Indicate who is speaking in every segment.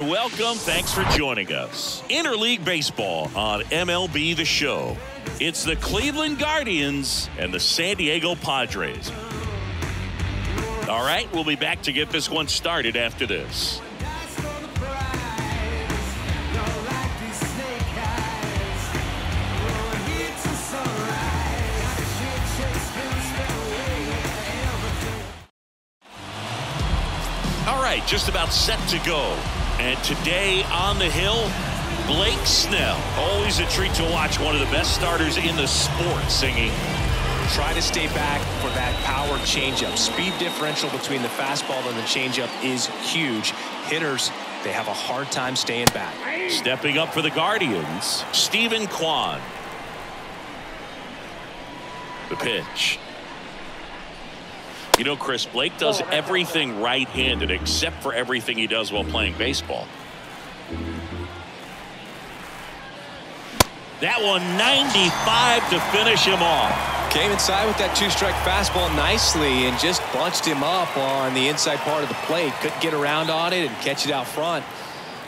Speaker 1: and welcome. Thanks for joining us. Interleague Baseball on MLB The Show. It's the Cleveland Guardians and the San Diego Padres. All right, we'll be back to get this one started after this. All right, just about set to go. And today on the hill, Blake Snell. Always a treat to watch one of the best starters in the sport singing.
Speaker 2: Try to stay back for that power changeup. Speed differential between the fastball and the changeup is huge. Hitters, they have a hard time staying back.
Speaker 1: Stepping up for the Guardians, Stephen Kwan. The pitch. You know, Chris, Blake does everything right-handed except for everything he does while playing baseball. That one 95 to finish him off.
Speaker 2: Came inside with that two-strike fastball nicely and just bunched him up on the inside part of the plate. Couldn't get around on it and catch it out front.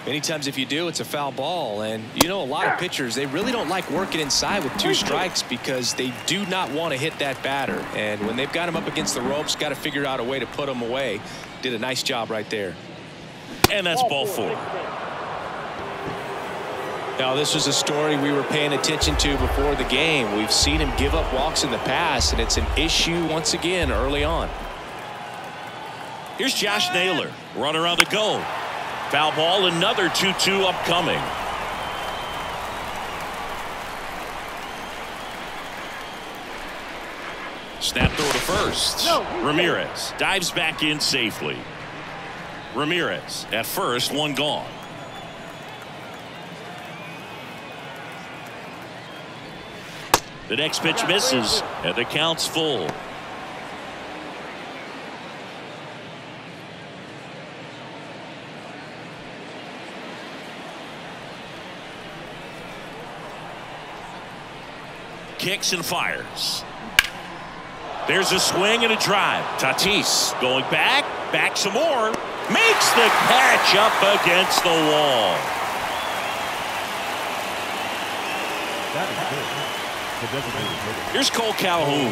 Speaker 2: Many times if you do, it's a foul ball. And you know, a lot of pitchers, they really don't like working inside with two strikes because they do not want to hit that batter. And when they've got him up against the ropes, got to figure out a way to put him away. Did a nice job right there.
Speaker 1: And that's ball four.
Speaker 2: Now, this was a story we were paying attention to before the game. We've seen him give up walks in the past, and it's an issue once again early on.
Speaker 1: Here's Josh Naylor. Runner on the go. Foul ball, another 2-2 upcoming. Snap throw to first. Ramirez dives back in safely. Ramirez at first, one gone. The next pitch misses, and the count's full. Kicks and fires. There's a swing and a drive. Tatis going back some more. Makes the catch up against the wall. Here's Cole Calhoun.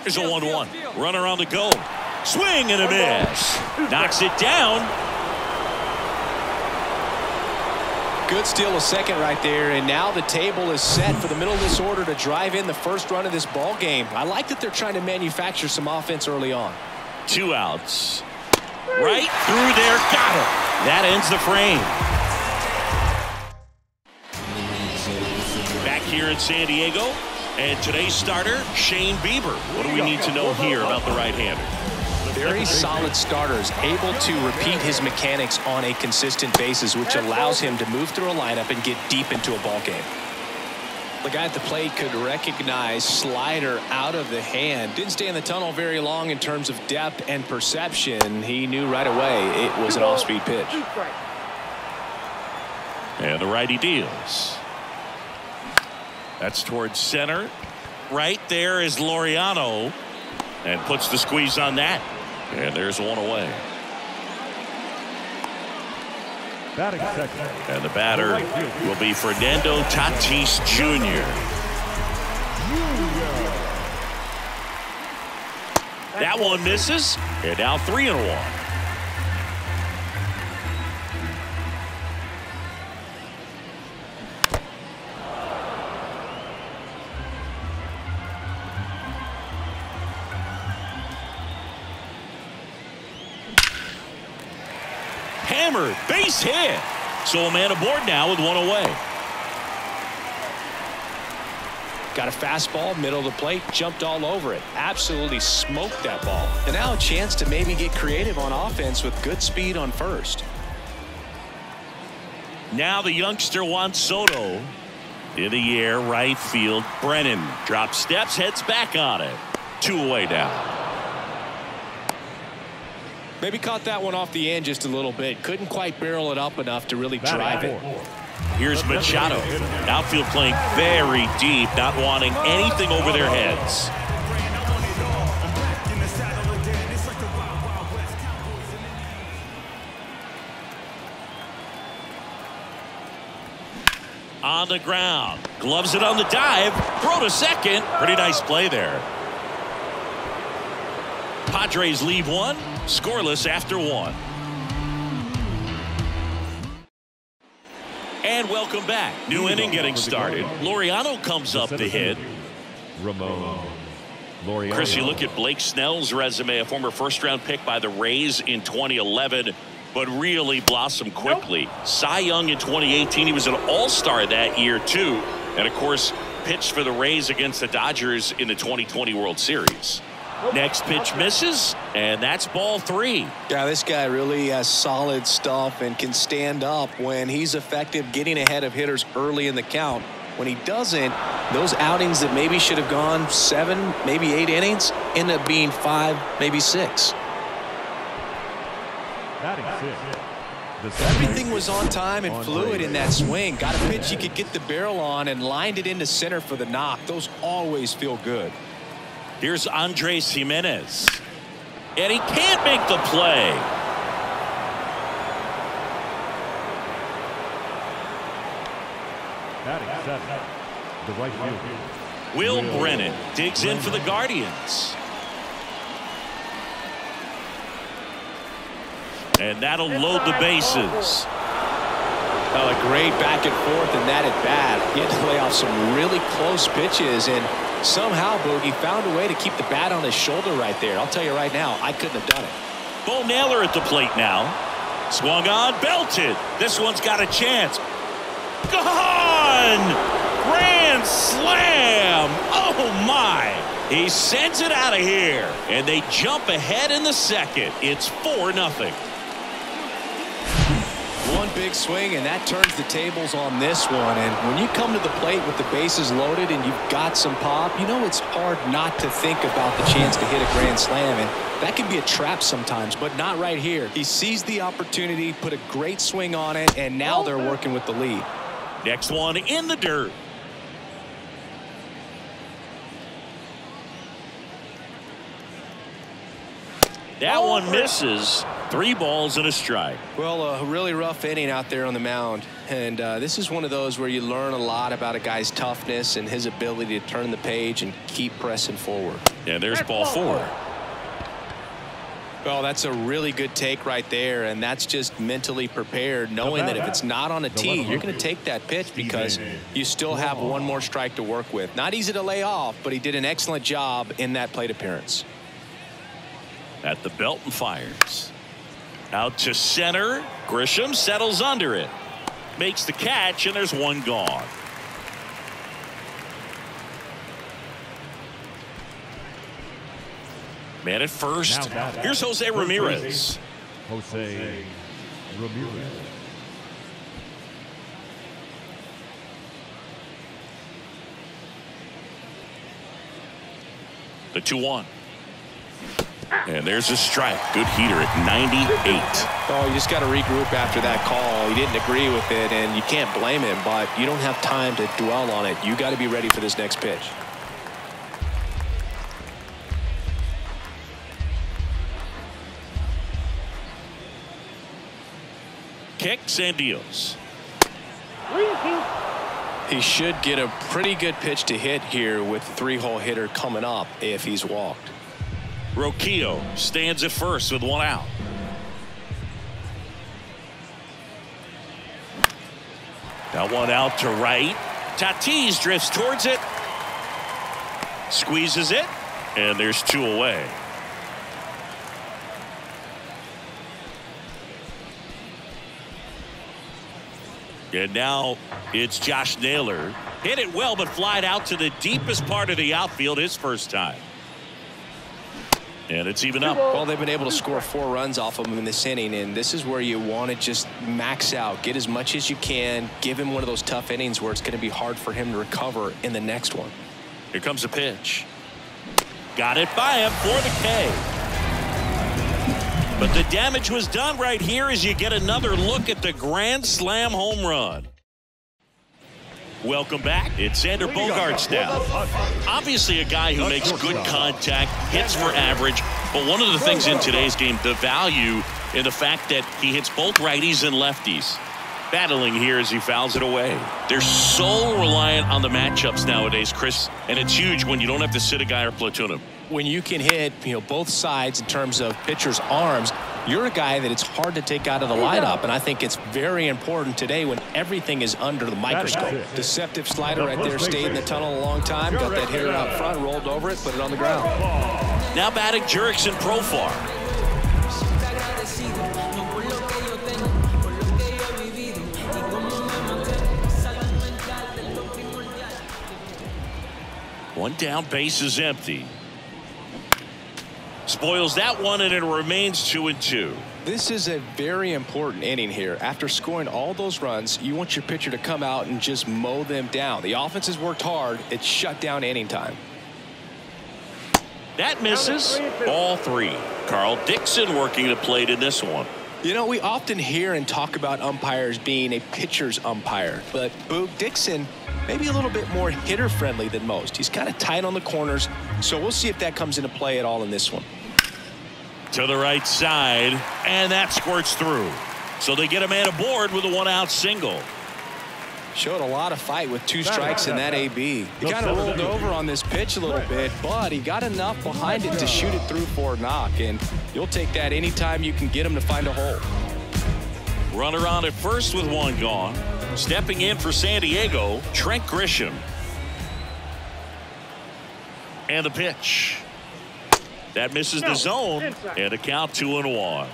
Speaker 1: Here's a 1-1. Runner on the go. Swing and a miss. Knocks it down.
Speaker 2: Good steal of second right there, and now the table is set for the middle of this order to drive in the first run of this ball game. I like that they're trying to manufacture some offense early on.
Speaker 1: 2 outs. Right through there. Got it. That ends the frame. Back here in San Diego, and today's starter, Shane Bieber. What do we need to know here about the right-hander?
Speaker 2: Very solid starters, able to repeat his mechanics on a consistent basis, which allows him to move through a lineup and get deep into a ball game. The guy at the plate could recognize slider out of the hand. Didn't stay in the tunnel very long in terms of depth and perception. He knew right away it was an off-speed pitch.
Speaker 1: And the righty deals. That's towards center. Right there is Laureano, and puts the squeeze on that. And there's one away. And the batter will be Fernando Tatis Jr. That one misses, and now 3-1. Hammered, base hit. So a man aboard now with one away.
Speaker 2: Got a fastball, middle of the plate, jumped all over it. Absolutely smoked that ball. And now a chance to maybe get creative on offense with good speed on first.
Speaker 1: Now the youngster Juan Soto in the air, right field. Brennan drops steps, heads back on it. 2 away now.
Speaker 2: Maybe caught that one off the end just a little bit. Couldn't quite barrel it up enough to really drive it.
Speaker 1: Here's Machado. Outfield playing very deep, not wanting anything over their heads. On the ground. Gloves it on the dive. Throw to second. Pretty nice play there. Padres leave one. Scoreless after one. And welcome back. New inning getting started. Laureano comes up to hit. Chris, you look at Blake Snell's resume, a former first-round pick by the Rays in 2011, but really blossomed quickly. Cy Young in 2018. He was an all-star that year, too. And, of course, pitched for the Rays against the Dodgers in the 2020 World Series. Next pitch misses, and that's ball 3.
Speaker 2: Yeah, this guy really has solid stuff and can stand up when he's effective getting ahead of hitters early in the count. When he doesn't, those outings that maybe should have gone 7, maybe 8 innings end up being 5, maybe 6. Everything was on time and fluid in that swing. Got a pitch he could get the barrel on and lined it into center for the knock. Those always feel good.
Speaker 1: Here's Andres Jimenez. And he can't make the play.
Speaker 3: The right fielder.
Speaker 1: Will Brennan digs in for the Guardians. And that'll load the bases.
Speaker 2: Oh, a great back and forth and that at bat. He had to lay off some really close pitches, and somehow Boogie found a way to keep the bat on his shoulder right there. I'll tell you right now, I couldn't have done it.
Speaker 1: Bo Naylor at the plate now. Swung on, belted. This one's got a chance. Gone! Grand slam! Oh my! He sends it out of here, and they jump ahead in the second. It's 4-0.
Speaker 2: One big swing, and that turns the tables on this one. And when you come to the plate with the bases loaded and you've got some pop, you know it's hard not to think about the chance to hit a grand slam. And that can be a trap sometimes, but not right here. He seized the opportunity, put a great swing on it, and now they're working with the lead.
Speaker 1: Next one in the dirt. That one misses. 3 balls and a strike.
Speaker 2: Well, a really rough inning out there on the mound. And this is one of those where you learn a lot about a guy's toughness and his ability to turn the page and keep pressing forward.
Speaker 1: And there's ball 4.
Speaker 2: Well, that's a really good take right there, and that's just mentally prepared, knowing that if it's not on a tee, you're going to take that pitch because you still have one more strike to work with. Not easy to lay off, but he did an excellent job in that plate appearance.
Speaker 1: At the belt and fires. Out to center. Grisham settles under it. Makes the catch, and there's one gone. Man at first. Here's Jose Ramirez.
Speaker 3: Jose Ramirez.
Speaker 1: The 2-1. And there's a strike. Good heater at 98.
Speaker 2: Oh, you just got to regroup after that call. He didn't agree with it, and you can't blame him, but you don't have time to dwell on it. You got to be ready for this next pitch.
Speaker 1: Kicks and deals.
Speaker 2: He should get a pretty good pitch to hit here with the 3-hole hitter coming up if he's walked.
Speaker 1: Roquillo stands at first with 1 out. That one out to right. Tatis drifts towards it. Squeezes it. And there's 2 away. And now it's Josh Naylor. Hit it well, but flied out to the deepest part of the outfield his first time. And it's even up.
Speaker 2: Well, they've been able to score 4 runs off of him in this inning, and this is where you want to just max out, get as much as you can, give him one of those tough innings where it's going to be hard for him to recover in the next one.
Speaker 1: Here comes a pitch. Got it by him for the K. But the damage was done right here as you get another look at the grand slam home run. Welcome back. It's Xander Bogaerts now. Obviously a guy who makes good contact, hits for average, but one of the things in today's game, the value in the fact that he hits both righties and lefties. Battling here as he fouls it away. They're so reliant on the matchups nowadays, Chris, and it's huge when you don't have to sit a guy or platoon him.
Speaker 2: When you can hit, both sides in terms of pitchers' arms, you're a guy that it's hard to take out of the lineup, and I think it's very important today when everything is under the microscope. Deceptive slider right there, stayed in the tunnel a long time, got that hitter out front, rolled over it, put it on the ground.
Speaker 1: Now batting Jurickson Profar. One down, base is empty. Spoils that one, and it remains 2-2.
Speaker 2: This is a very important inning here. After scoring all those runs, you want your pitcher to come out and just mow them down. The offense has worked hard. It's shut down inning time.
Speaker 1: That misses. Ball 3. Carl Dixon working the plate in this one.
Speaker 2: We often hear and talk about umpires being a pitcher's umpire, but Boog Dixon maybe a little bit more hitter friendly than most. He's kind of tight on the corners, so we'll see if that comes into play at all in this one.
Speaker 1: To the right side, and that squirts through. So they get a man aboard with a 1-out single.
Speaker 2: Showed a lot of fight with 2 strikes in that AB. He kind of rolled over on this pitch a little bit, but he got enough behind it to shoot it through for a knock, and you'll take that anytime you can get him to find a hole.
Speaker 1: Runner on at first with 1 gone. Stepping in for San Diego, Trent Grisham. And the pitch. That misses the zone, and a count 2-1.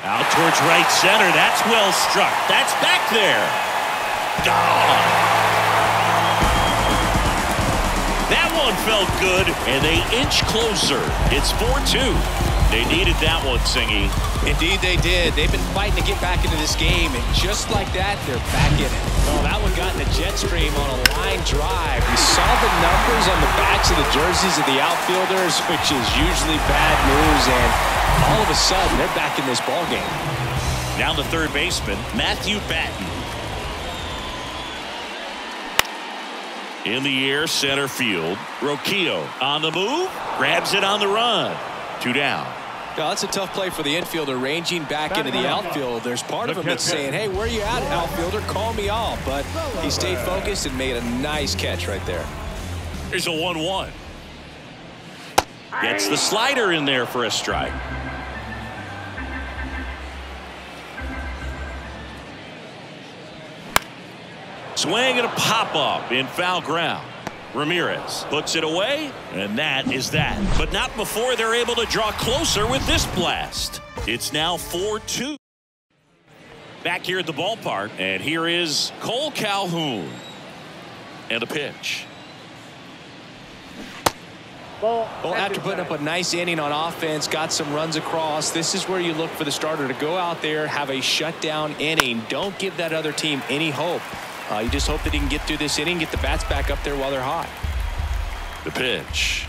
Speaker 1: Out towards right center. That's well struck. That's back there. Gone. That one felt good, and they inch closer. It's 4-2. They needed that one, Singy.
Speaker 2: Indeed they did. They've been fighting to get back into this game, and just like that, they're back in it. Oh, that one got in a jet stream on a line drive. We saw the numbers on the backs of the jerseys of the outfielders, which is usually bad news, and all of a sudden, they're back in this ballgame.
Speaker 1: Now the third baseman, Matthew Batten. In the air, center field. Roquillo on the move, grabs it on the run. 2 down.
Speaker 2: Now, that's a tough play for the infielder, ranging back into the outfield. There's part of him that's saying, hey, where you at, outfielder? Call me off. But he stayed focused and made a nice catch right there.
Speaker 1: Here's a 1-1. Gets the slider in there for a strike. Swing and a pop-up in foul ground. Ramirez puts it away, and that is that. But not before they're able to draw closer with this blast. It's now 4-2. Back here at the ballpark, and here is Cole Calhoun. And a pitch.
Speaker 2: Well, after putting up a nice inning on offense, got some runs across, this is where you look for the starter to go out there, have a shutdown inning. Don't give that other team any hope. You just hope that he can get through this inning, get the bats back up there while they're hot.
Speaker 1: The pitch.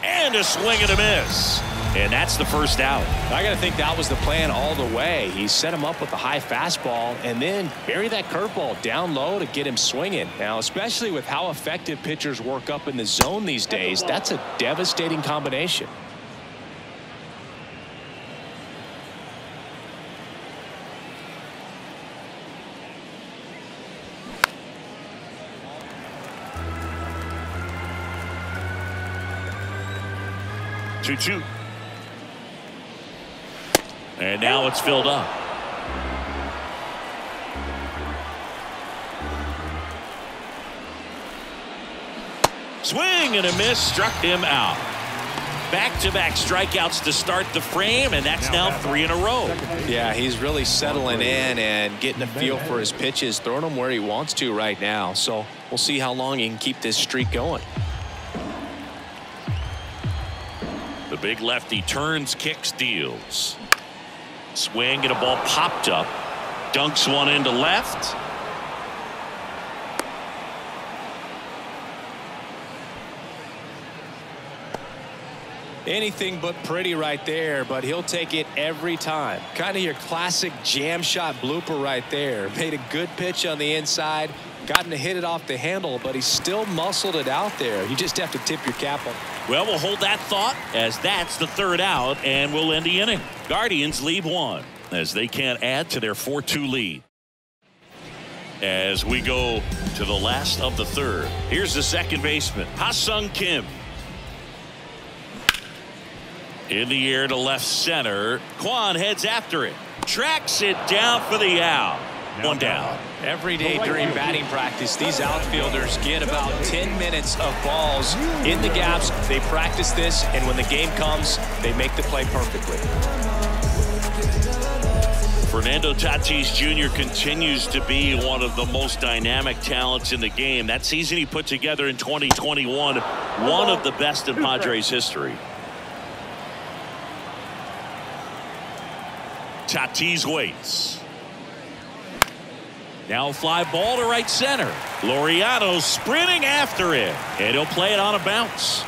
Speaker 1: And a swing and a miss. And that's the first out.
Speaker 2: I got to think that was the plan all the way. He set him up with a high fastball and then bury that curveball down low to get him swinging. Now, especially with how effective pitchers work up in the zone these days, that's a devastating combination.
Speaker 1: Two. And now it's filled up. Swing and a miss, struck him out. Back-to-back strikeouts to start the frame, and that's now 3 in a row.
Speaker 2: Yeah, he's really settling in and getting a feel for his pitches, throwing them where he wants to right now. So we'll see how long he can keep this streak going.
Speaker 1: The big lefty turns, kicks, deals. Swing and a ball popped up. Dunks one into left.
Speaker 2: Anything but pretty right there, but he'll take it every time. Kind of your classic jam shot blooper right there. Made a good pitch on the inside, gotten to hit it off the handle, but he still muscled it out there. You just have to tip your cap on.
Speaker 1: Well, we'll hold that thought as that's the third out, and we'll end the inning. Guardians lead 1 as they can't add to their 4-2 lead. As we go to the last of the third, here's the second baseman, Ha-Sung Kim. In the air to left center. Kwon heads after it. Tracks it down for the out. One down.
Speaker 2: Every day during batting practice, these outfielders get about 10 minutes of balls in the gaps. They practice this, and when the game comes, they make the play perfectly.
Speaker 1: Fernando Tatis Jr. continues to be one of the most dynamic talents in the game. That season he put together in 2021, one of the best in Padres history. Tatis waits. Now a fly ball to right center. Laureano sprinting after it, and he'll play it on a bounce.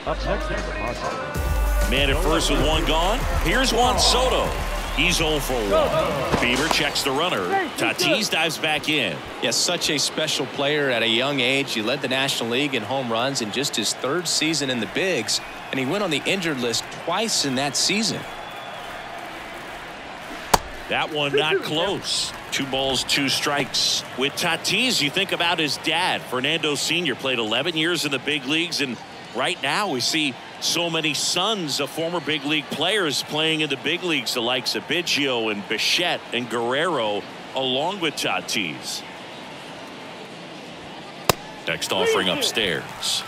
Speaker 3: Up next is Awesome.
Speaker 1: Man at first with one gone. Here's Juan Soto. He's 0 for 1. Bieber checks the runner. Tatis dives back in.
Speaker 2: Yes, such a special player at a young age. He led the National League in home runs in just his 3rd season in the bigs, and he went on the injured list twice in that season.
Speaker 1: That one not close. 2 balls, 2 strikes. With Tatis, you think about his dad. Fernando Sr. played 11 years in the big leagues, and right now we see so many sons of former big league players playing in the big leagues, the likes of Biggio and Bichette and Guerrero, along with Tatis. Next offering upstairs.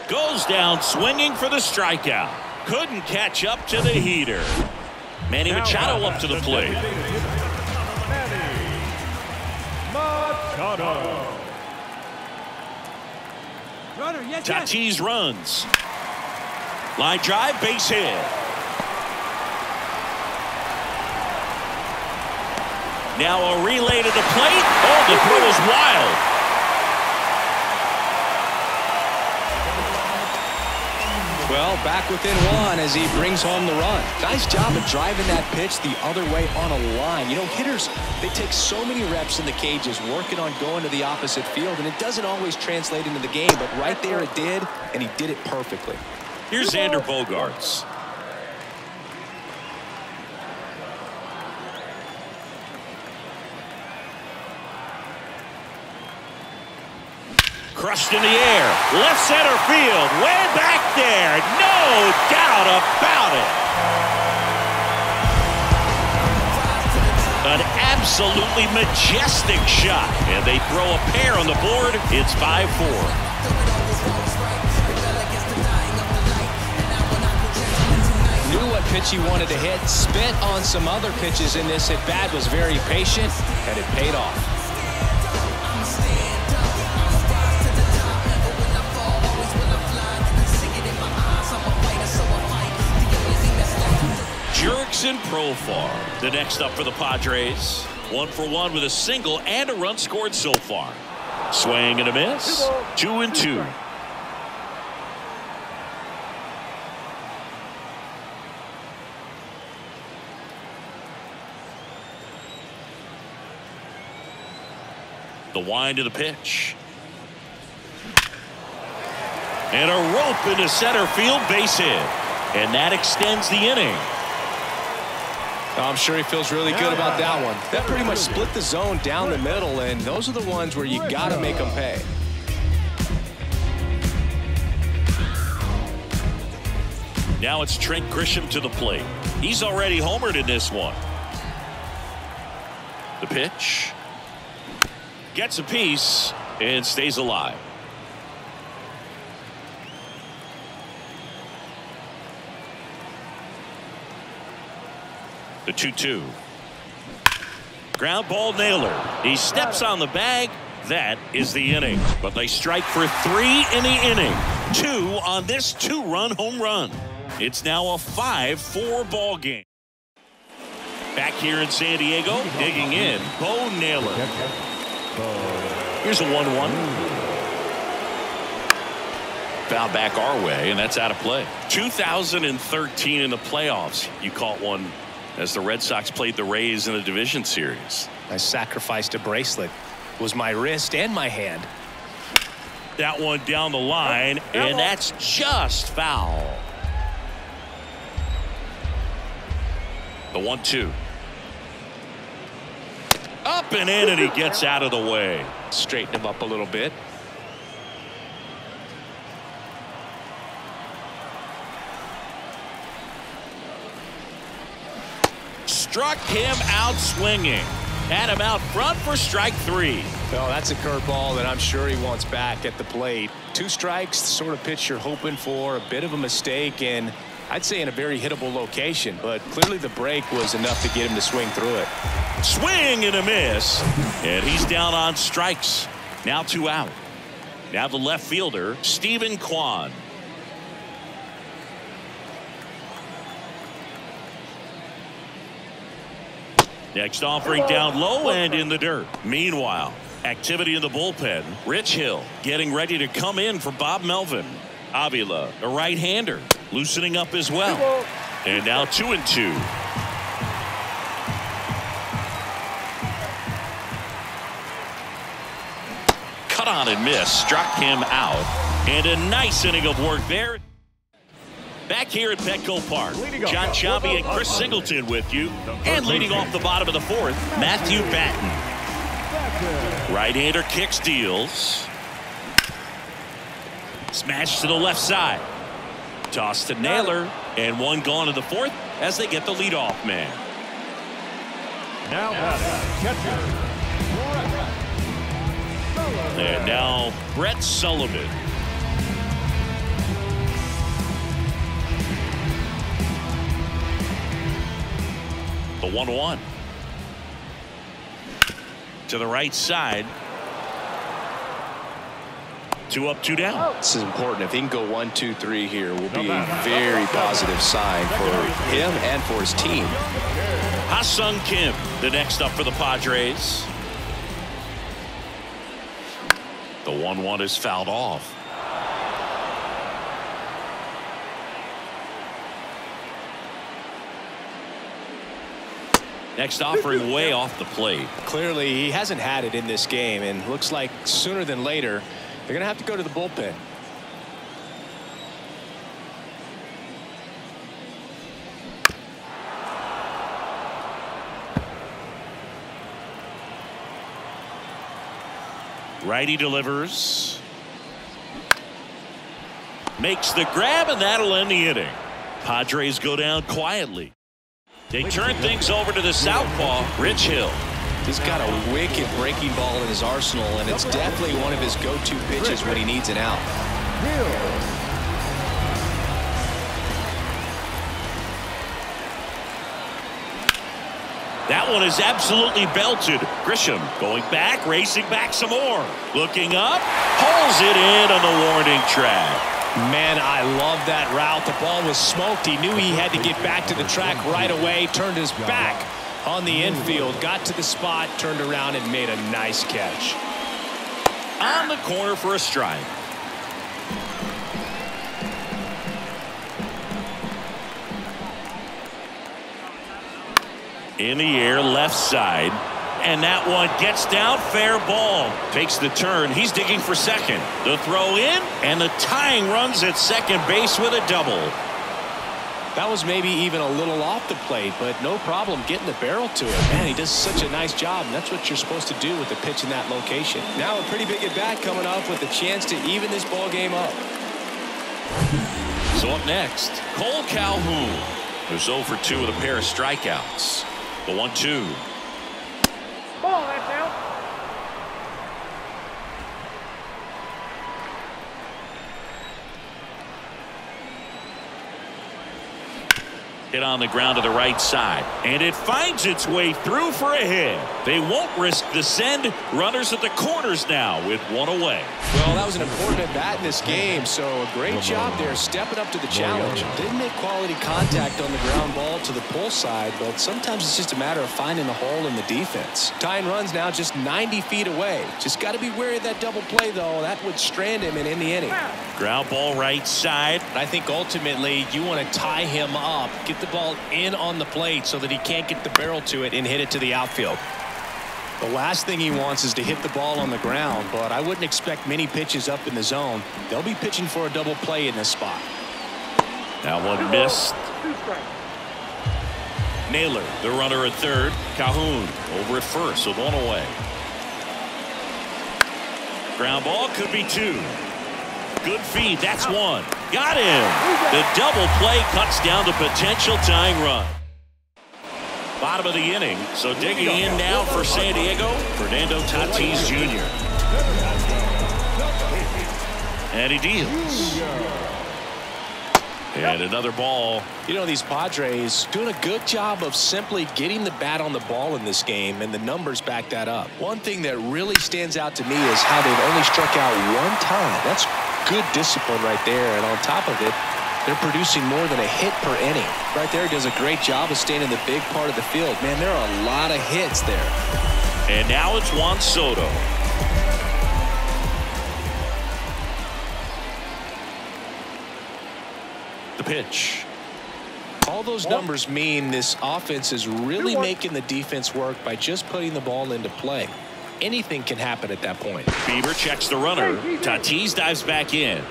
Speaker 1: Goes down swinging for the strikeout. Couldn't catch up to the heater. Manny Machado up to the plate. Tatis runs. Line drive, base hit. Now a relay to the plate. Oh, the throw is wild.
Speaker 2: Well, back within 1 as he brings home the run. Nice job of driving that pitch the other way on a line. You know, hitters, they take so many reps in the cages working on going to the opposite field, and it doesn't always translate into the game, but right there it did, and he did it perfectly.
Speaker 1: Here's Xander Bogaerts. Crushed in the air. Left center field. Way back there. No doubt about it. An absolutely majestic shot. And they throw a pair on the board. It's 5-4.
Speaker 2: Knew what pitch he wanted to hit. Spent on some other pitches in this at bat. Was very patient. And it paid off.
Speaker 1: Jerks and Profar. The next up for the Padres. 1 for 1 with a single and a run scored so far. Swing and a miss. 2-2. The wind of the pitch. And a rope into center field, base hit. And that extends the inning.
Speaker 2: I'm sure he feels really good about that one. That pretty much split the zone down the middle, and those are the ones where you got to make them pay.
Speaker 1: Now it's Trent Grisham to the plate. He's already homered in this one. The pitch. Gets a piece and stays alive. The 2-2. Ground ball nailer. He steps on the bag. That is the inning. But they strike for 3 in the inning. 2 on this 2-run home run. It's now a 5-4 ball game. Back here in San Diego, digging in, Bo Naylor. Here's a 1-1. Foul back our way, and that's out of play. 2013 in the playoffs, you caught one as the Red Sox played the Rays in the division series.
Speaker 2: I sacrificed a bracelet. It was my wrist and my hand.
Speaker 1: That one down the line, and that's just foul. The 1-2. Up and in, and he gets out of the way.
Speaker 2: Straighten him up a little bit.
Speaker 1: Struck him out swinging. Had him out front for strike 3.
Speaker 2: Well, that's a curveball that I'm sure he wants back at the plate. 2 strikes, the sort of pitch you're hoping for. A bit of a mistake, and I'd say in a very hittable location, but clearly the break was enough to get him to swing through it.
Speaker 1: Swing and a miss, and he's down on strikes. Now 2 out. Now the left fielder, Stephen Kwan. Next offering down low and in the dirt. Meanwhile, activity in the bullpen. Rich Hill getting ready to come in for Bob Melvin. Avila, a right-hander, loosening up as well. And now 2-2. Cut on and miss, struck him out. And a nice inning of work there. Back here at Petco Park, John Chavi and Chris Singleton with you. And leading off the bottom of the 4th, Matthew Batten. Right-hander kicks, deals. Smash to the left side. Toss to Naylor. And one gone in the 4th as they get the leadoff man.
Speaker 3: Now catcher.
Speaker 1: And now Brett Sullivan. The 1-1. To the right side. 2 up, 2 down.
Speaker 2: This is important. If he can go 1, 2, 3 here, will be a very positive sign for him and for his team.
Speaker 1: Ha-Sung Kim, the next up for the Padres. The 1-1 is fouled off. Next offering way off the plate.
Speaker 2: Clearly, he hasn't had it in this game, and looks like sooner than later, they're going to have to go to the bullpen.
Speaker 1: Righty delivers. Makes the grab, and that'll end the inning. Padres go down quietly. They turn things over to the southpaw, Rich Hill.
Speaker 2: He's got a wicked breaking ball in his arsenal, and it's definitely one of his go-to pitches when he needs an out.
Speaker 1: That one is absolutely belted. Grisham going back, racing back some more. Looking up, pulls it in on the warning track.
Speaker 2: Man, I love that route. The ball was smoked. He knew he had to get back to the track right away. Turned his back on the infield. Got to the spot, turned around, and made a nice catch.
Speaker 1: On the corner for a strike. In the air, left side. And that one gets down, fair ball. Takes the turn, he's digging for second. The throw in, and the tying runs at second base with a double.
Speaker 2: That was maybe even a little off the plate, but no problem getting the barrel to it. Man, he does such a nice job, and that's what you're supposed to do with the pitch in that location. Now a pretty big at-bat coming up with a chance to even this ball game up.
Speaker 1: So up next, Cole Calhoun, who's 0 for 2 with a pair of strikeouts. The 1-2.
Speaker 3: Ball, that's out.
Speaker 1: Hit on the ground to the right side, and it finds its way through for a hit. They won't risk the send. Runners at the corners now with one away.
Speaker 2: Well, that was an important at bat in this game, so a great job there stepping up to the challenge. Didn't make quality contact on the ground ball to the pull side, but sometimes it's just a matter of finding the hole in the defense. Tying runs now just 90 feet away. Just got to be wary of that double play, though. That would strand him and end the inning.
Speaker 1: Ground ball right side.
Speaker 4: I think ultimately you want to tie him up, get the ball in on the plate so that he can't get the barrel to it and hit it to the outfield.
Speaker 2: The last thing he wants is to hit the ball on the ground, but I wouldn't expect many pitches up in the zone. They'll be pitching for a double play in this spot.
Speaker 1: That one missed. Naylor, the runner at third. Calhoun over at first with one away. Ground ball could be two. Good feed. That's one. Got him. The double play cuts down the potential tying run. Bottom of the inning. So digging in now for San Diego, Fernando Tatis Jr. And he deals. And another ball.
Speaker 2: You know, these Padres doing a good job of simply getting the bat on the ball in this game, and the numbers back that up. One thing that really stands out to me is how they've only struck out one time. That's good discipline right there, and on top of it, they're producing more than a hit per inning. Right there, he does a great job of staying in the big part of the field. Man, there are a lot of hits there.
Speaker 1: And now it's Juan Soto. The pitch.
Speaker 2: All those numbers mean this offense is really making the defense work by just putting the ball into play. Anything can happen at that point.
Speaker 1: Bieber checks the runner. Tatis dives back in.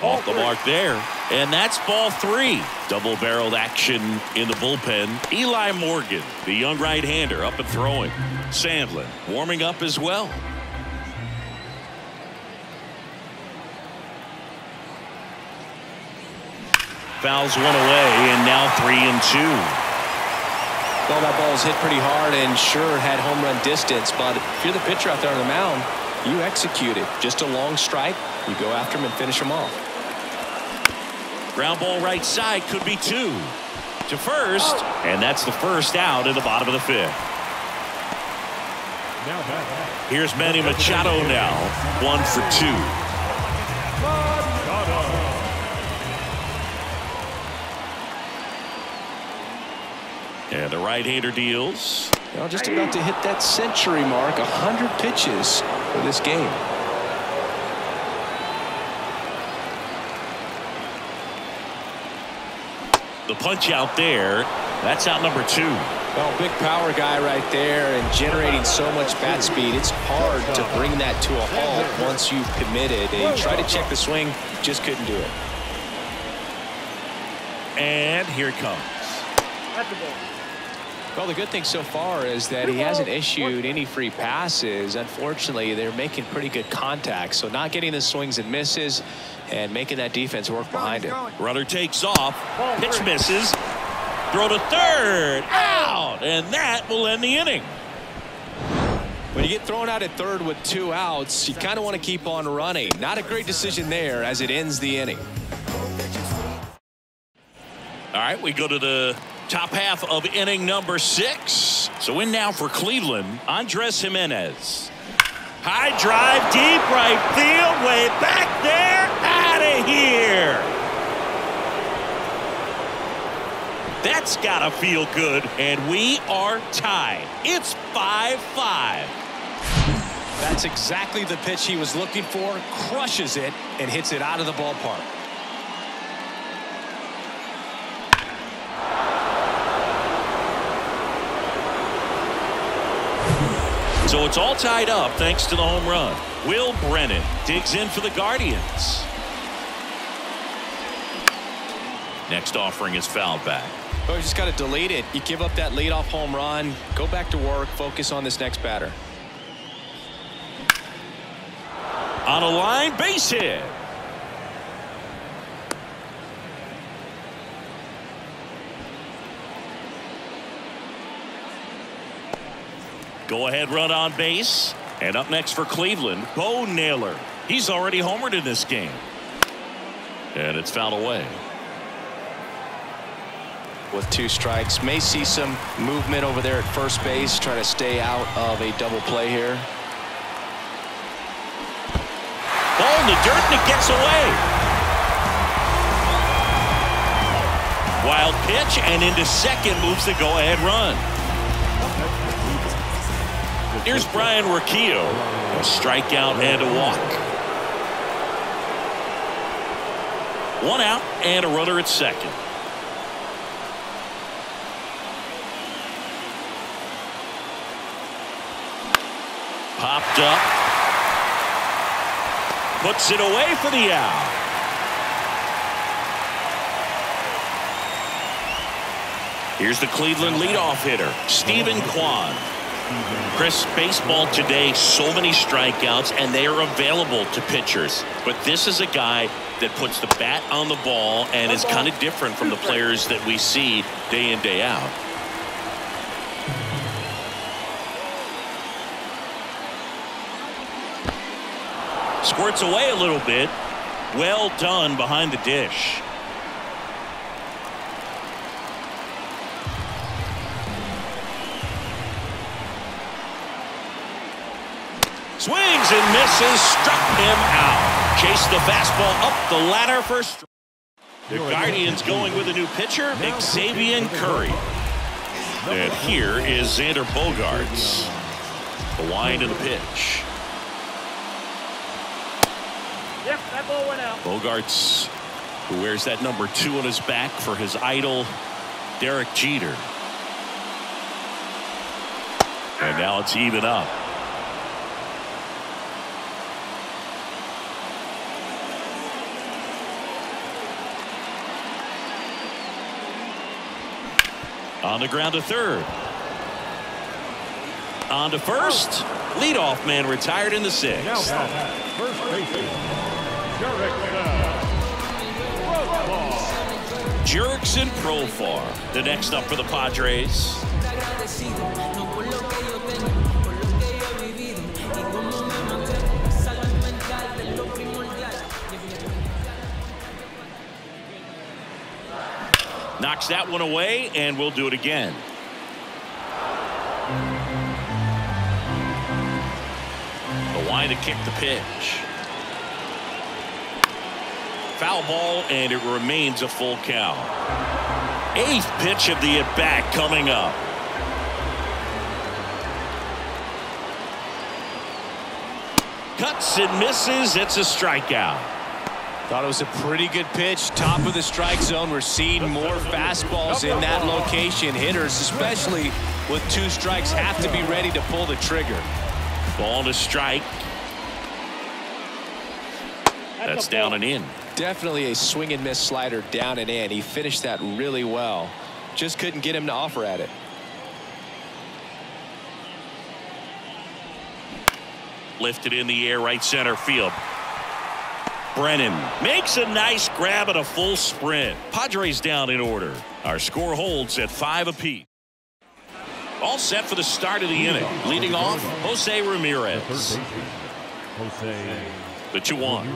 Speaker 1: Off the mark there. And that's ball three. Double-barreled action in the bullpen. Eli Morgan, the young right-hander, up and throwing. Sandlin warming up as well. Fouls one away, and now 3-2.
Speaker 2: Well, that ball was hit pretty hard and sure had home run distance, but if you're the pitcher out there on the mound, you execute it. Just a long strike. You go after him and finish him off.
Speaker 1: Ground ball right side, could be two. To first, and that's the first out in the bottom of the fifth. Here's Manny Machado now, 1 for 2. And the right-hander deals.
Speaker 2: Well, just about to hit that century mark, 100 pitches for this game.
Speaker 1: The punch out there. That's out number 2.
Speaker 2: Well, big power guy right there and generating so much bat speed. It's hard to bring that to a halt once you've committed. And you try to check the swing, just couldn't do it.
Speaker 1: And here it comes.
Speaker 2: Well, the good thing so far is that he hasn't issued any free passes. Unfortunately, they're making pretty good contact. So not getting the swings and misses and making that defense work behind him.
Speaker 1: Runner takes off. Pitch misses. Throw to third. Out. And that will end the inning.
Speaker 2: When you get thrown out at third with 2 outs, you kind of want to keep on running. Not a great decision there as it ends the inning.
Speaker 1: All right, we go to the top half of inning number 6. So in now for Cleveland, Andres Jimenez. High drive, deep right field, way back there, out of here. That's gotta feel good, and we are tied. It's 5-5.
Speaker 2: That's exactly the pitch he was looking for. Crushes it and hits it out of the ballpark.
Speaker 1: So it's all tied up thanks to the home run. Will Brennan digs in for the Guardians. Next offering is fouled back.
Speaker 2: Oh, you just got to delete it. You give up that leadoff home run. Go back to work. Focus on this next batter.
Speaker 1: On a line, base hit. Go-ahead run on base. And up next for Cleveland, Bo Naylor. He's already homered in this game. And it's fouled away.
Speaker 2: With 2 strikes, may see some movement over there at first base, trying to stay out of a double play here.
Speaker 1: Ball in the dirt, and it gets away. Wild pitch, and into second moves the go-ahead run. Here's Brian Urquijo. A strikeout and a walk. 1 out and a runner at second. Popped up. Puts it away for the out. Here's the Cleveland leadoff hitter, Stephen Kwan. Chris, baseball today, so many strikeouts, and they are available to pitchers. But this is a guy that puts the bat on the ball and is kind of different from the players that we see day in, day out. Squirts away a little bit. Well done behind the dish. Swings and misses, struck him out. Chased the fastball up the ladder for strike. The Guardians going with a new pitcher, Xavier Curry. And here is Xander Bogaerts. The wind of the pitch.
Speaker 3: Yep, that ball went out.
Speaker 1: Bogaerts, who wears that number 2 on his back for his idol, Derek Jeter. And now it's even up. On the ground to third. On to first. Leadoff man retired in the 6th.
Speaker 3: Now first baseman,
Speaker 1: Jurickson Profar, the next up for the Padres. Knocks that one away, and we'll do it again. The line to kick the pitch. Foul ball, and it remains a full count. 8th pitch of the at-bat coming up. Cuts and misses. It's a strikeout.
Speaker 2: Thought it was a pretty good pitch. Top of the strike zone. We're seeing more fastballs in that location. Hitters, especially with 2 strikes, have to be ready to pull the trigger.
Speaker 1: Ball to strike. That's down and in.
Speaker 2: Definitely a swing and miss slider down and in. He finished that really well. Just couldn't get him to offer at it.
Speaker 1: Lifted in the air, right center field. Brennan makes a nice grab at a full sprint. Padres down in order. Our score holds at 5 apiece. All set for the start of the inning. Leading off, Jose Ramirez. The 2-1.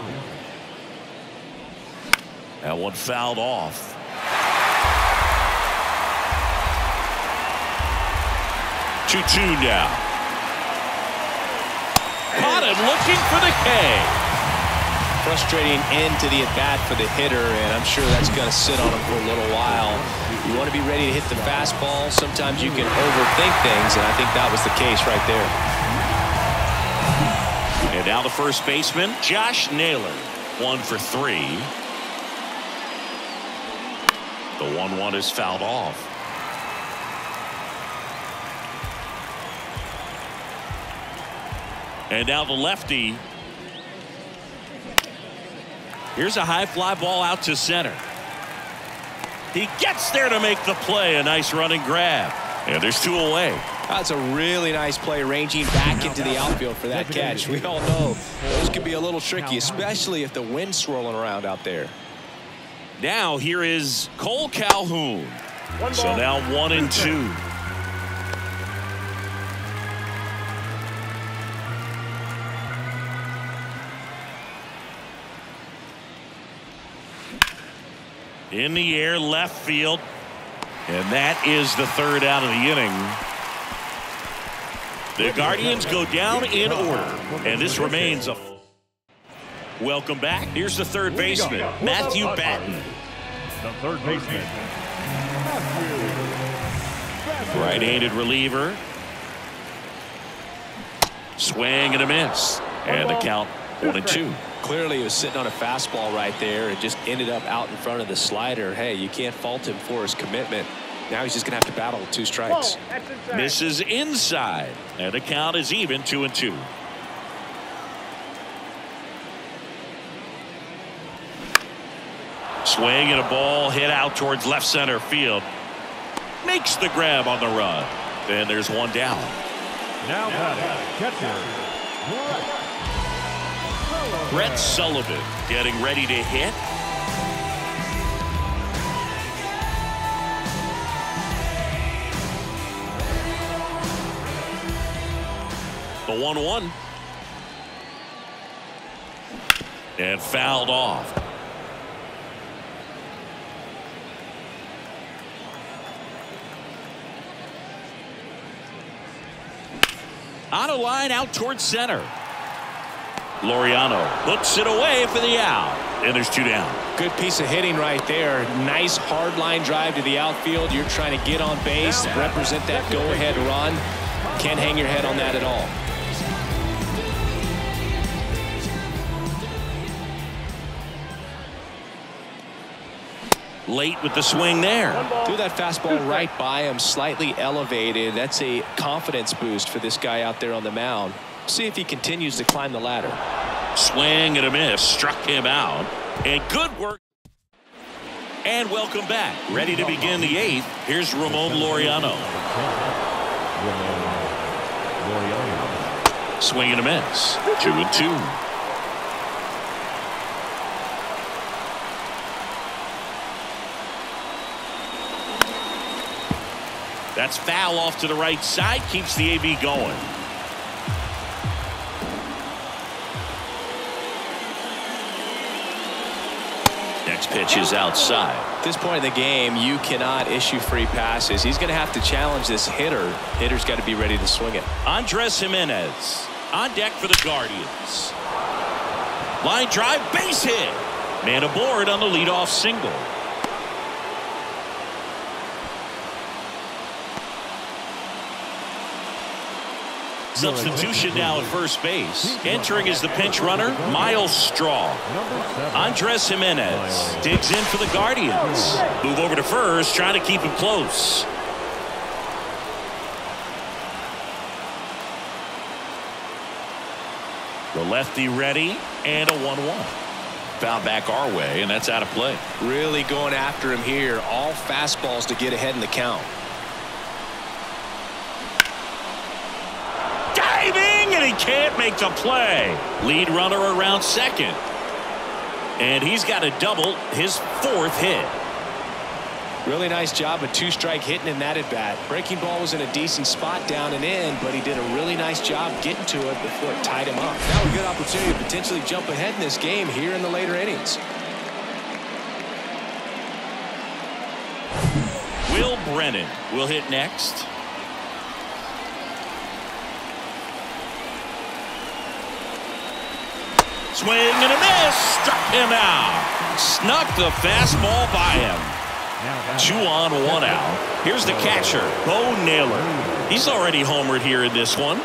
Speaker 1: That one fouled off. Two now. Caught him looking for the K.
Speaker 2: Frustrating end to the at-bat for the hitter, and I'm sure that's going to sit on him for a little while. You want to be ready to hit the fastball. Sometimes you can overthink things, and I think that was the case right there.
Speaker 1: And now the first baseman, Josh Naylor. 1 for 3. The 1-1 is fouled off. And now the lefty. Here's a high fly ball out to center. He gets there to make the play. A nice running grab. And there's 2 away.
Speaker 2: That's a really nice play, ranging back into the outfield for that catch. We all know those can be a little tricky, especially if the wind's swirling around out there.
Speaker 1: Now here is Cole Calhoun. So now 1 and 2. In the air, left field. And that is the third out of the inning. The Guardians go down in order. And this remains a... Welcome back. Here's the third baseman, Matthew Batten.
Speaker 3: The third baseman,
Speaker 1: Right-handed reliever. Swing and a miss. And the count 1-2.
Speaker 2: Clearly he was sitting on a fastball right there and just ended up out in front of the slider. Hey, you can't fault him for his commitment. Now he's just going to have to battle with 2 strikes.
Speaker 1: Misses inside. And the count is even 2-2. Swing and a ball hit out towards left center field. Makes the grab on the run. Then there's one down.
Speaker 3: now catcher,
Speaker 1: Brett Sullivan getting ready to hit. The 1-1. And fouled off. On a line out towards center. Laureano hooks it away for the out. And there's 2 down.
Speaker 2: Good piece of hitting right there. Nice hard line drive to the outfield. You're trying to get on base, represent that go-ahead run. Can't hang your head on that at all.
Speaker 1: Late with the swing there.
Speaker 2: Threw that fastball right by him, slightly elevated. That's a confidence boost for this guy out there on the mound. See if he continues to climb the ladder.
Speaker 1: Swing and a miss. Struck him out. And good work. And welcome back. Ready to begin the 8th. Here's Ramon Laureano. Swing and a miss. 2-2. That's foul off to the right side. Keeps the AB going. Next pitch is outside.
Speaker 2: At this point in the game, you cannot issue free passes. He's going to have to challenge this hitter. Hitter's got to be ready to swing it.
Speaker 1: Andres Jimenez on deck for the Guardians. Line drive, base hit. Man aboard on the leadoff single. Substitution now at first base. Entering is the pinch runner, Miles Straw. Andres Jimenez digs in for the Guardians. Move over to first, trying to keep him close. The lefty ready, and a 1-1. Foul back our way, and that's out of play.
Speaker 2: Really going after him here. All fastballs to get ahead in the count.
Speaker 1: And he can't make the play. Lead runner around second. And he's got a double, his 4th hit.
Speaker 2: Really nice job of 2-strike hitting in that at bat. Breaking ball was in a decent spot down and in, but he did a really nice job getting to it before it tied him up. Now a good opportunity to potentially jump ahead in this game here in the later innings.
Speaker 1: Will Brennan will hit next. Swing and a miss. Struck him out. Snuck the fastball by him. 2 on, 1 out. Here's the catcher, Bo Naylor. He's already homered here in this one.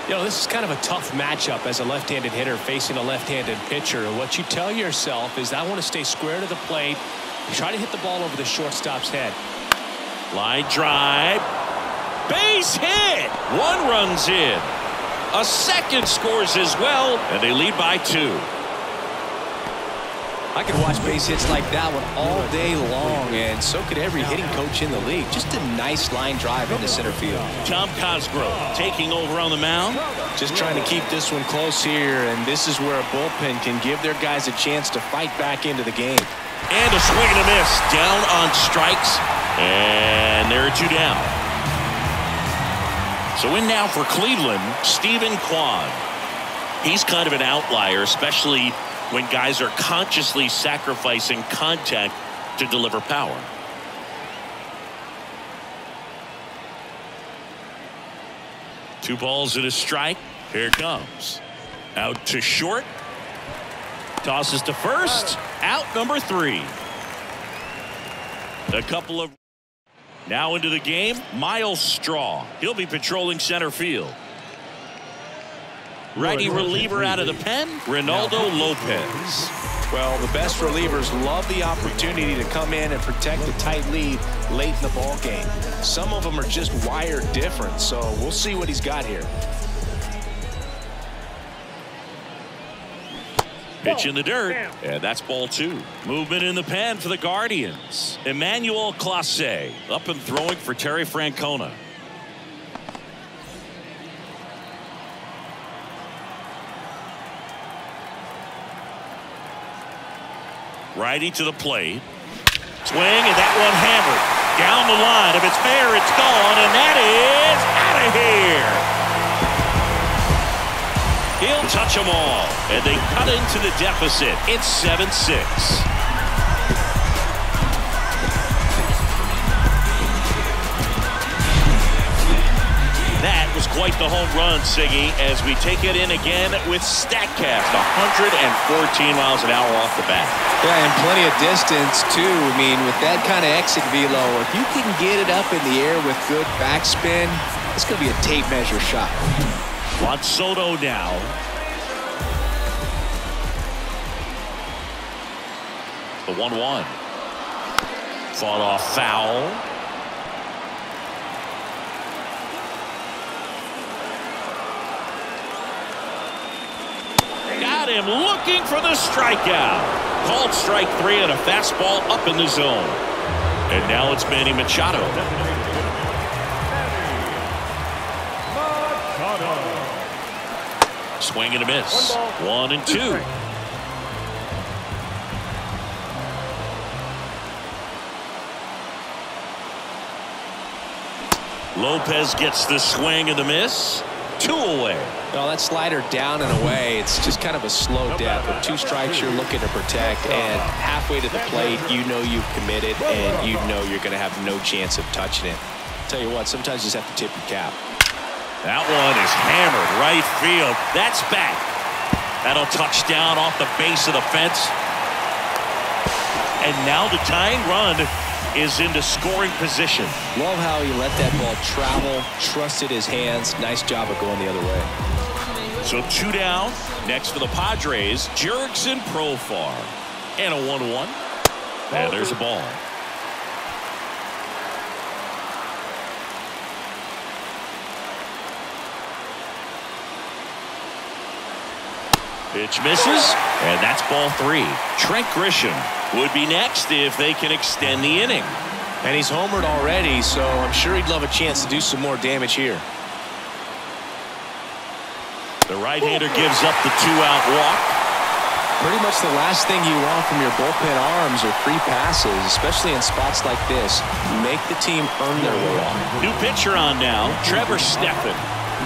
Speaker 2: You know, this is kind of a tough matchup as a left-handed hitter facing a left-handed pitcher. What you tell yourself is, I want to stay square to the plate, try to hit the ball over the shortstop's head.
Speaker 1: Line drive. Base hit. 1 runs in. A second scores as well, and they lead by 2.
Speaker 2: I could watch base hits like that one all day long, and so could every hitting coach in the league. Just a nice line drive into center field.
Speaker 1: Tom Cosgrove taking over on the mound.
Speaker 2: Just trying to keep this one close here, and this is where a bullpen can give their guys a chance to fight back into the game.
Speaker 1: And a swing and a miss. Down on strikes, and there are 2 down. So in now for Cleveland, Stephen Kwan. He's kind of an outlier, especially when guys are consciously sacrificing contact to deliver power. Two balls and a strike. Here it comes. Out to short. Tosses to first. Out number 3. A couple of. Now into the game, Miles Straw. He'll be patrolling center field. Righty reliever out of the pen, Ronaldo Lopez.
Speaker 2: Well, the best relievers love the opportunity to come in and protect a tight lead late in the ball game. Some of them are just wired different, so we'll see what he's got here.
Speaker 1: Pitch in the dirt, and that's ball 2. Movement in the pen for the Guardians. Emmanuel Clase up and throwing for Terry Francona. Righty to the plate. Swing, and that one hammered. Down the line. If it's fair, it's gone, and that is out of here. He'll touch them all, and they cut into the deficit. It's 7-6. That was quite the home run, Siggy, as we take it in again with StatCast. 114 miles an hour off the bat.
Speaker 2: Yeah, and plenty of distance, too. I mean, with that kind of exit velo, if you can get it up in the air with good backspin, it's going to be a tape measure shot.
Speaker 1: Juan Soto now. The 1-1. Fought off foul. Got him looking for the strikeout. Called strike 3 and a fastball up in the zone. And now it's Manny Machado. Swing and a miss. 1-2. Lopez gets the swing and the miss. 2 away.
Speaker 2: Well, that slider down and away, it's just kind of a slow death. With 2 strikes you're looking to protect, and halfway to the plate you know you've committed and you know you're going to have no chance of touching it. Tell you what, sometimes you just have to tip your cap.
Speaker 1: That one is hammered right field. That's back. That'll touch down off the base of the fence. And now the tying run is into scoring position.
Speaker 2: Love how he let that ball travel, trusted his hands. Nice job of going the other way.
Speaker 1: So 2 down. Next for the Padres, Jurickson Profar. And a 1-1. And there's a ball. Pitch misses, and that's ball 3. Trent Grisham would be next if they can extend the inning.
Speaker 2: And he's homered already, so I'm sure he'd love a chance to do some more damage here.
Speaker 1: The right-hander gives up the 2-out walk.
Speaker 2: Pretty much the last thing you want from your bullpen arms are free passes, especially in spots like this. Make the team earn their way off.
Speaker 1: New pitcher on now, Trevor Stephan.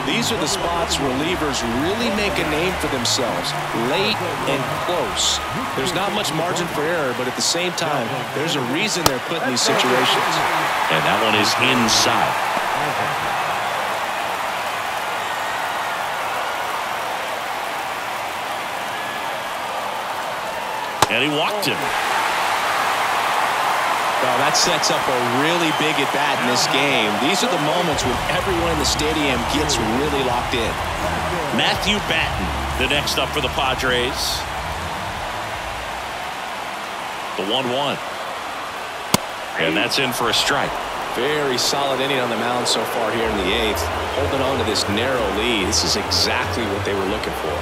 Speaker 2: These are the spots relievers really make a name for themselves, late and close. There's not much margin for error, but at the same time, there's a reason they're put in these situations.
Speaker 1: And that one is inside. And he walked him.
Speaker 2: Well, that sets up a really big at-bat in this game. These are the moments when everyone in the stadium gets really locked in.
Speaker 1: Matthew Batten, the next up for the Padres. The 1-1. And that's in for a strike.
Speaker 2: Very solid inning on the mound so far here in the 8th. Holding on to this narrow lead. This is exactly what they were looking for.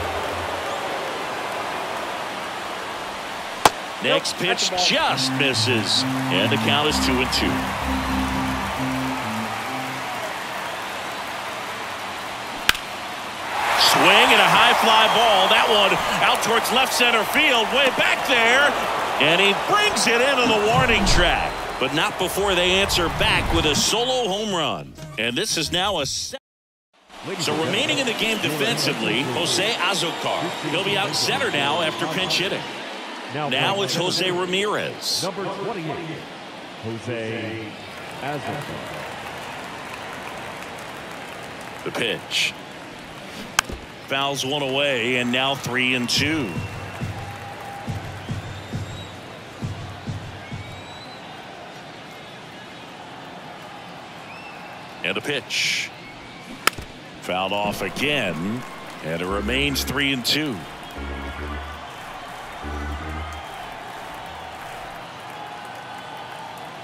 Speaker 1: Next pitch just misses, and the count is 2-2. Swing and a high fly ball. That one out towards left center field, way back there, and he brings it into the warning track, but not before they answer back with a solo home run. And this is now a set. So remaining in the game defensively, Jose Azocar. He'll be out center now after pinch hitting. Now it's Jose Ramirez.
Speaker 3: Number 28, Jose Azoto.
Speaker 1: The pitch. Fouls one away, and now 3-2. And a pitch. Fouled off again, and it remains 3-2.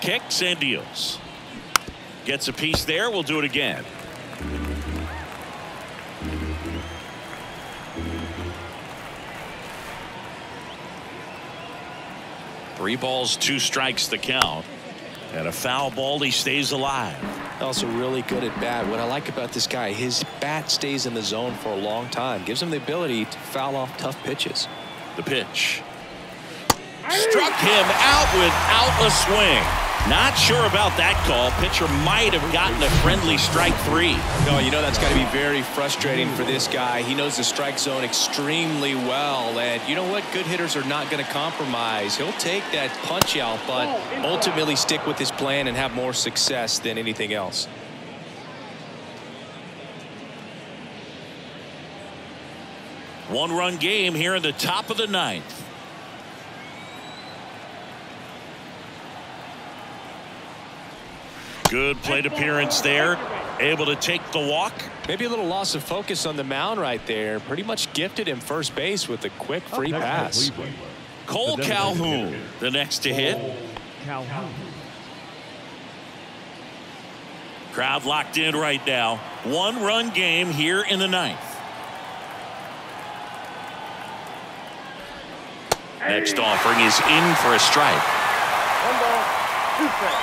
Speaker 1: Kicks and deals. Gets a piece there. We'll do it again. Three balls, 2 strikes the count. And a foul ball, he stays alive.
Speaker 2: Also really good at bat. What I like about this guy, his bat stays in the zone for a long time. Gives him the ability to foul off tough pitches.
Speaker 1: The pitch. Struck him out without a swing. Not sure about that call. Pitcher might have gotten a friendly strike 3.
Speaker 2: No, you know that's got to be very frustrating for this guy. He knows the strike zone extremely well, and you know what? Good hitters are not going to compromise. He'll take that punch out, but ultimately stick with his plan and have more success than anything else.
Speaker 1: One-run game here in the top of the 9th. Good plate appearance there. Able to take the walk.
Speaker 2: Maybe a little loss of focus on the mound right there. Pretty much gifted him first base with a quick free pass.
Speaker 1: Cole Calhoun, the next to hit. Crowd locked in right now. One-run game here in the 9th. Next offering is in for a strike.
Speaker 5: 1 ball, 2 strikes.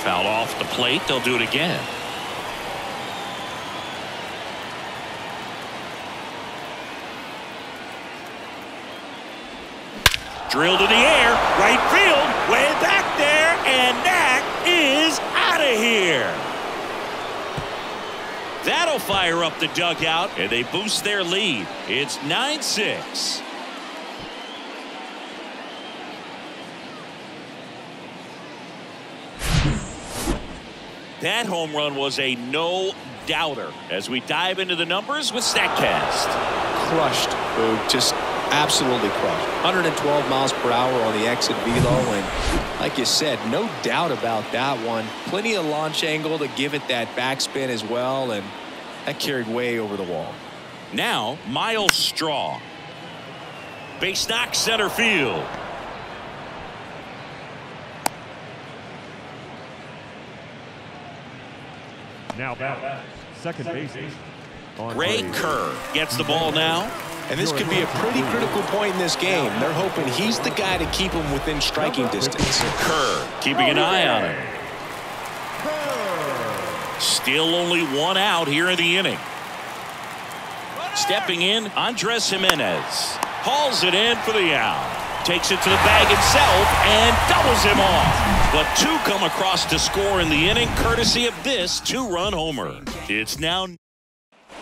Speaker 1: Fouled off the plate. They'll do it again. Drilled in the air. Right field. Way back there. And that is out of here. That'll fire up the dugout. And they boost their lead. It's 9-6. That home run was a no-doubter. As we dive into the numbers with StatCast.
Speaker 2: Crushed, Boog. Just absolutely crushed. 112 miles per hour on the exit velo, and like you said, no doubt about that one. Plenty of launch angle to give it that backspin as well, and that carried way over the wall.
Speaker 1: Now, Miles Straw. Base knock center field.
Speaker 3: Now back, second baseman.
Speaker 1: Ray Kerr gets the ball now.
Speaker 2: And this could be a pretty critical point in this game. They're hoping he's the guy to keep him within striking distance.
Speaker 1: Kerr keeping an eye on him. Still only 1 out here in the inning. Stepping in, Andres Jimenez. Hauls it in for the out. Takes it to the bag himself and doubles him off. But 2 come across to score in the inning, courtesy of this 2-run homer. It's now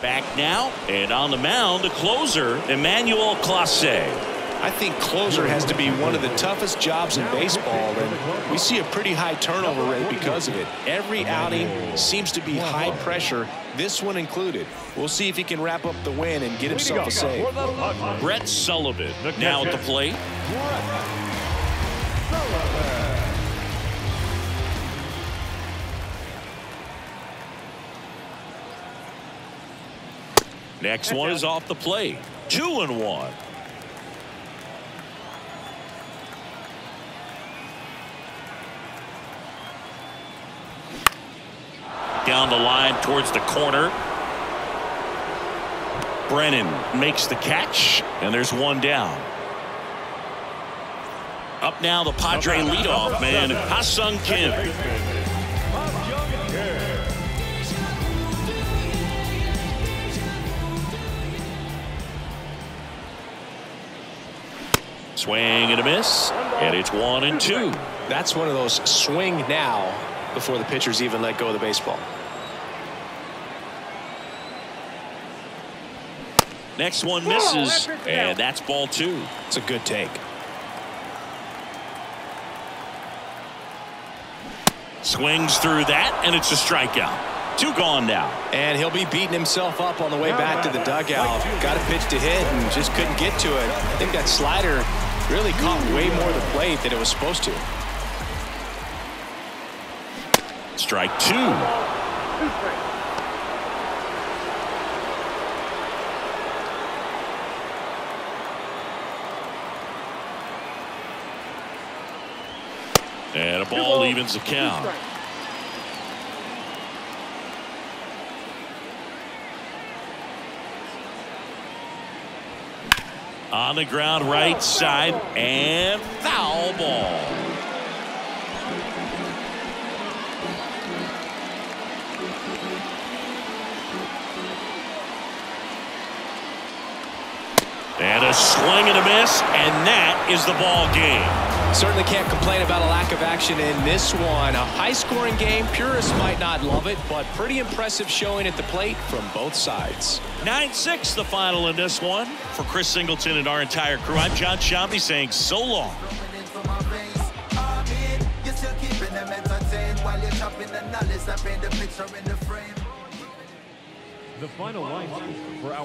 Speaker 1: back now, and on the mound, the closer, Emmanuel Clase.
Speaker 2: I think closer has to be one of the toughest jobs in baseball, and we see a pretty high turnover rate because of it. Every outing seems to be high pressure, this one included. We'll see if he can wrap up the win and get himself a save.
Speaker 1: Brett Sullivan now at the plate. Next one is off the plate. 2-1. Down the line towards the corner. Brennan makes the catch, and there's 1 down. Up now, the Padre leadoff man, Ha-Sung Kim. Swing and a miss, and it's 1-2.
Speaker 2: That's one of those swing now before the pitchers even let go of the baseball.
Speaker 1: Next one misses, and that's ball 2.
Speaker 2: It's a good take.
Speaker 1: Swings through that, and it's a strikeout. 2 gone now.
Speaker 2: And he'll be beating himself up on the way back to the dugout. Got a pitch to hit and just couldn't get to it. I think that slider really caught way more of the plate than it was supposed to.
Speaker 1: Strike 2. And a ball evens the count. On the ground, right side, and foul ball. And a swing and a miss, and that is the ball game.
Speaker 2: Certainly can't complain about a lack of action in this one. A high-scoring game. Purists might not love it, but pretty impressive showing at the plate from both sides.
Speaker 1: 9-6 the final in this one. For Chris Singleton and our entire crew, I'm John Shambi saying so long.
Speaker 3: The final line for our